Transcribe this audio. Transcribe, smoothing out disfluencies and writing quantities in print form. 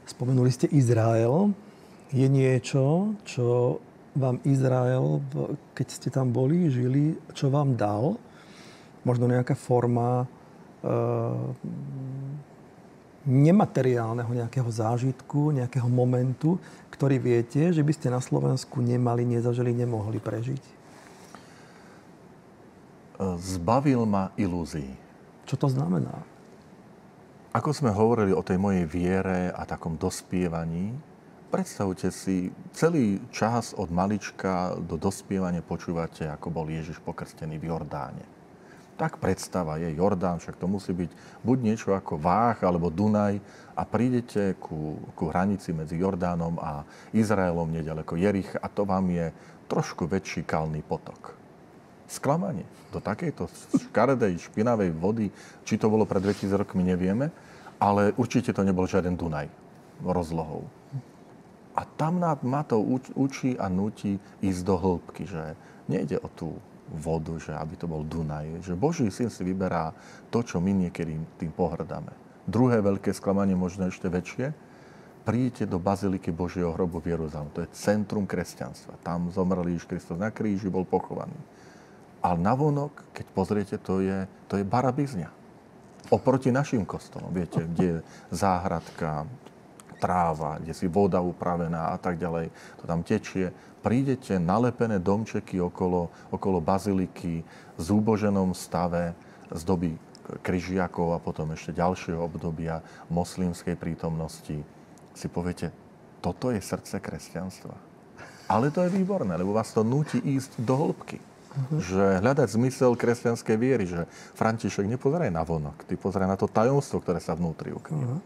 Spomenuli ste Izrael. Je niečo, čo vám Izrael, keď ste tam boli, žili, čo vám dal? Možno nejaká forma nemateriálneho nejakého zážitku, nejakého momentu, ktorý viete, že by ste na Slovensku nemali, nezažili, nemohli prežiť? Zbavil ma ilúzií. Čo to znamená? Ako sme hovorili o tej mojej viere a takom dospievaní, predstavte si, celý čas od malička do dospievania počúvate, ako bol Ježiš pokrstený v Jordáne. Tak predstava je Jordán, však to musí byť buď niečo ako Váh alebo Dunaj a prídete ku hranici medzi Jordánom a Izraelom nedaleko Jerich a to vám je trošku väčší kalný potok. Sklamanie. Do takejto škaredej, špinavej vody, či to bolo pred 2000 rokmi, nevieme, ale určite to nebol žiaden Dunaj rozlohou. A tam ma to učí a núti ísť do hĺbky, že nejde o tú vodu, že aby to bol Dunaj. Že Boží syn si vyberá to, čo my niekedy tým pohrdáme. Druhé veľké sklamanie, možno ešte väčšie, prídete do baziliky Božieho hrobu v Jeruzalemu. To je centrum kresťanstva. Tam zomrel Ježiš Kristus na kríži, bol pochovaný. Ale navonok, keď pozriete, to je barabizňa. Oproti našim kostolom, viete, kde je záhradka, tráva, kde si voda upravená a tak ďalej, to tam tečie. Prídete nalepené domčeky okolo baziliky v zúboženom stave z doby križiakov a potom ešte ďalšieho obdobia moslimskej prítomnosti. Si poviete, toto je srdce kresťanstva. Ale to je výborné, lebo vás to núti ísť do hĺbky. Že hľadať zmysel kresťanskej viery, že František nepozeraj na vonok, ty pozeraj na to tajomstvo, ktoré sa vnútri ukrýva.